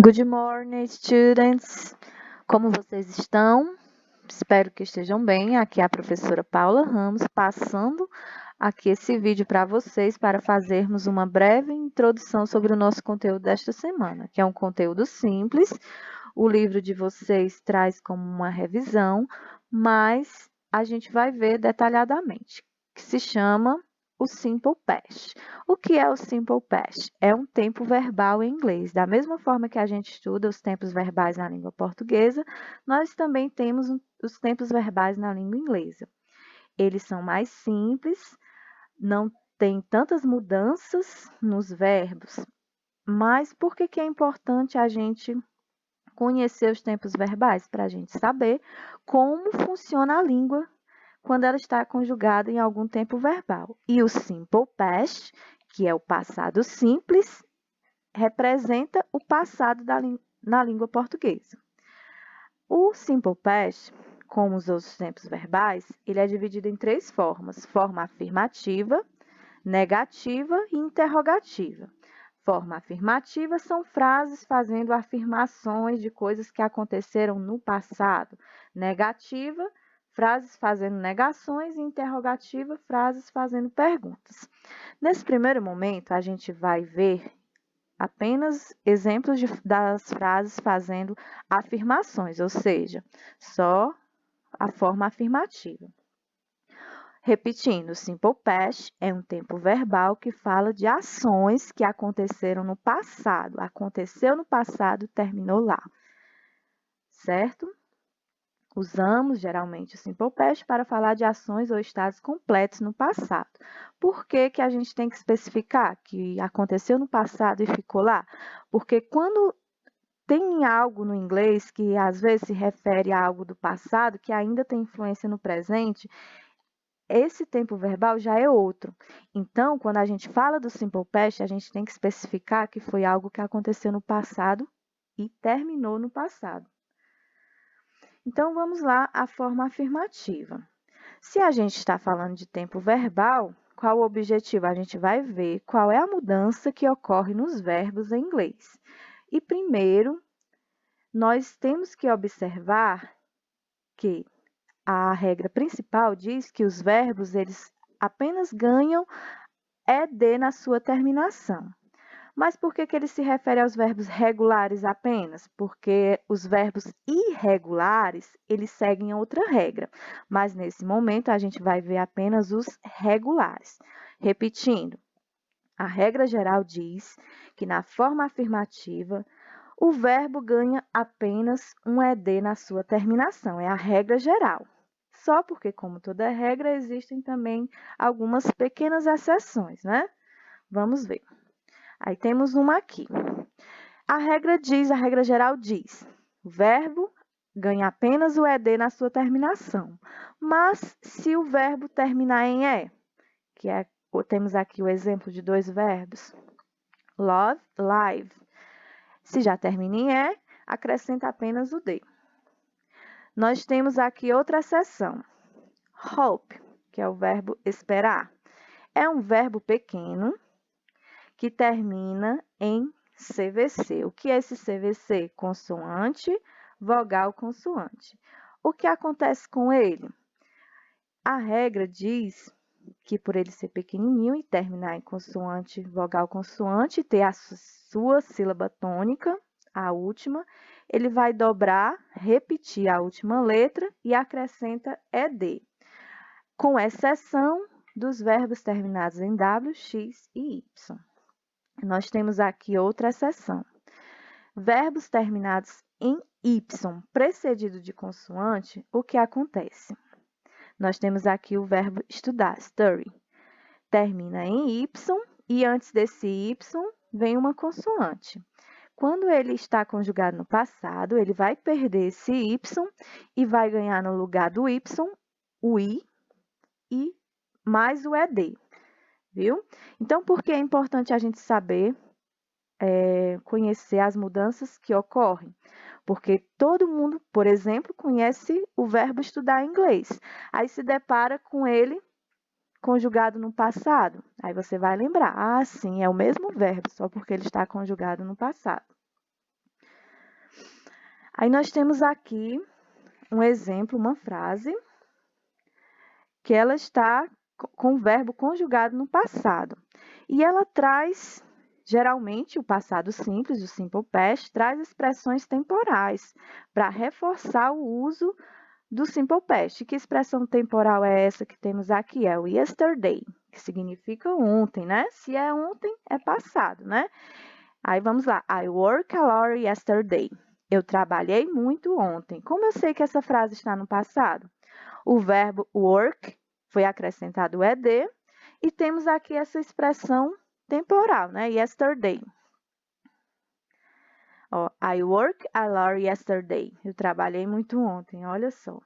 Good morning, students! Como vocês estão? Espero que estejam bem. Aqui é a professora Paula Ramos, passando aqui esse vídeo para vocês para fazermos uma breve introdução sobre o nosso conteúdo desta semana, que é um conteúdo simples. O livro de vocês traz como uma revisão, mas a gente vai ver detalhadamente, que se chama o Simple Past. O que é o Simple Past? É um tempo verbal em inglês. Da mesma forma que a gente estuda os tempos verbais na língua portuguesa, nós também temos os tempos verbais na língua inglesa. Eles são mais simples, não tem tantas mudanças nos verbos, mas por que é importante a gente conhecer os tempos verbais? Para a gente saber como funciona a língua quando ela está conjugada em algum tempo verbal. E o Simple Past, que é o passado simples, representa o passado na língua portuguesa. O Simple Past, como os outros tempos verbais, ele é dividido em três formas: forma afirmativa, negativa e interrogativa. Forma afirmativa são frases fazendo afirmações de coisas que aconteceram no passado. Negativa, frases fazendo negações, e interrogativa, frases fazendo perguntas. Nesse primeiro momento, a gente vai ver apenas exemplos das frases fazendo afirmações, ou seja, só a forma afirmativa. Repetindo, Simple Past é um tempo verbal que fala de ações que aconteceram no passado. Aconteceu no passado, terminou lá. Certo? Usamos geralmente o Simple Past para falar de ações ou estados completos no passado. Por que a gente tem que especificar que aconteceu no passado e ficou lá? Porque quando tem algo no inglês que às vezes se refere a algo do passado que ainda tem influência no presente, esse tempo verbal já é outro. Então, quando a gente fala do Simple Past, a gente tem que especificar que foi algo que aconteceu no passado e terminou no passado. Então, vamos lá à forma afirmativa. Se a gente está falando de tempo verbal, qual o objetivo? A gente vai ver qual é a mudança que ocorre nos verbos em inglês. E primeiro, nós temos que observar que a regra principal diz que os verbos eles apenas ganham ED na sua terminação. Mas por que ele se refere aos verbos regulares apenas? Porque os verbos irregulares, eles seguem outra regra. Mas nesse momento a gente vai ver apenas os regulares. Repetindo, a regra geral diz que na forma afirmativa, o verbo ganha apenas um ED na sua terminação. É a regra geral. Só porque, como toda regra, existem também algumas pequenas exceções, né? Vamos ver. Aí temos uma aqui. A regra geral diz, o verbo ganha apenas o ED na sua terminação. Mas se o verbo terminar em E, que é, temos aqui o exemplo de dois verbos, love, live. Se já termina em E, acrescenta apenas o D. Nós temos aqui outra exceção, hope, que é o verbo esperar. É um verbo pequeno que termina em CVC. O que é esse CVC? Consoante, vogal, consoante. O que acontece com ele? A regra diz que por ele ser pequenininho e terminar em consoante, vogal, consoante, ter a sua sílaba tônica, a última, ele vai dobrar, repetir a última letra e acrescenta ED, com exceção dos verbos terminados em W, X e Y. Nós temos aqui outra exceção. Verbos terminados em Y, precedido de consoante, o que acontece? Nós temos aqui o verbo estudar, study. Termina em Y e antes desse Y vem uma consoante. Quando ele está conjugado no passado, ele vai perder esse Y e vai ganhar no lugar do Y o I e mais o ED, viu? Então, por que é importante a gente saber conhecer as mudanças que ocorrem? Porque todo mundo, por exemplo, conhece o verbo estudar inglês. Aí se depara com ele conjugado no passado? Aí você vai lembrar, ah, sim, é o mesmo verbo, só porque ele está conjugado no passado. Aí nós temos aqui um exemplo, uma frase, que ela está com o verbo conjugado no passado. E ela traz, geralmente, o passado simples, o simple past, traz expressões temporais para reforçar o uso do simple past. Que expressão temporal é essa que temos aqui? É o yesterday, que significa ontem, né? Se é ontem, é passado, né? Aí vamos lá. I worked a lot yesterday. Eu trabalhei muito ontem. Como eu sei que essa frase está no passado? O verbo work foi acrescentado o ed e temos aqui essa expressão temporal, né? Yesterday. Ó, I worked a lot yesterday. Eu trabalhei muito ontem, olha só.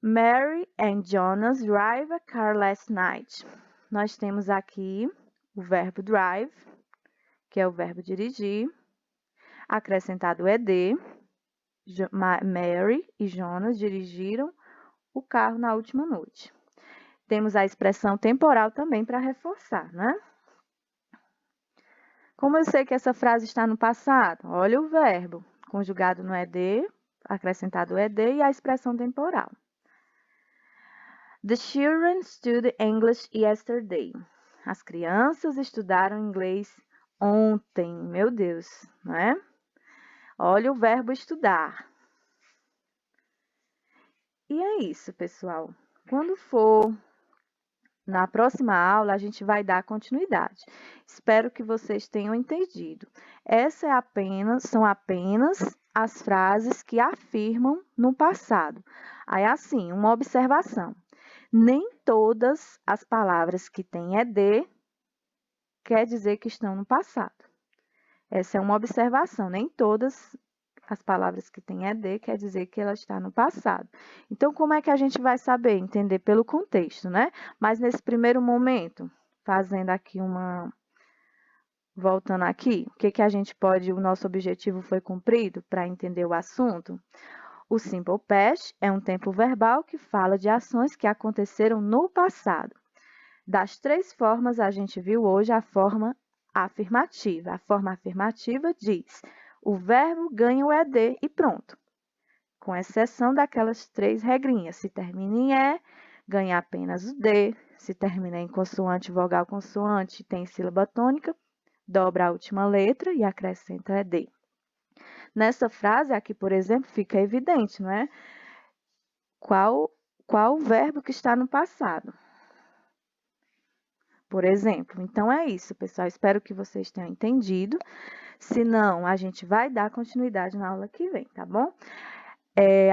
Mary and Jonas drive a car last night. Nós temos aqui o verbo drive, que é o verbo dirigir, acrescentado o ed. Mary e Jonas dirigiram o carro na última noite. Temos a expressão temporal também para reforçar, né? Como eu sei que essa frase está no passado? Olha o verbo conjugado no ed, acrescentado o ed e a expressão temporal. The children studied English yesterday. As crianças estudaram inglês ontem. Meu Deus, não é? Olha o verbo estudar. E é isso, pessoal. Quando for na próxima aula, a gente vai dar continuidade. Espero que vocês tenham entendido. São apenas as frases que afirmam no passado. Aí, assim, uma observação. Nem todas as palavras que têm ed quer dizer que estão no passado. Essa é uma observação. Nem todas as palavras que têm ed quer dizer que ela está no passado. Então, como é que a gente vai saber? Entender pelo contexto, né? Mas nesse primeiro momento, fazendo aqui voltando aqui, o nosso objetivo foi cumprido para entender o assunto? O simple past é um tempo verbal que fala de ações que aconteceram no passado. Das três formas, a gente viu hoje a forma afirmativa. A forma afirmativa diz: o verbo ganha o ed e pronto. Com exceção daquelas três regrinhas. Se termina em e, ganha apenas o d. Se termina em consoante, vogal, consoante, tem sílaba tônica, dobra a última letra e acrescenta o ed. Nessa frase aqui, por exemplo, fica evidente, não é? Qual o verbo que está no passado? Por exemplo. Então, é isso, pessoal. Espero que vocês tenham entendido. Se não, a gente vai dar continuidade na aula que vem, tá bom?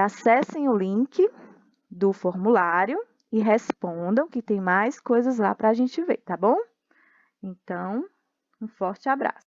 Acessem o link do formulário e respondam, que tem mais coisas lá para a gente ver, tá bom? Então, um forte abraço.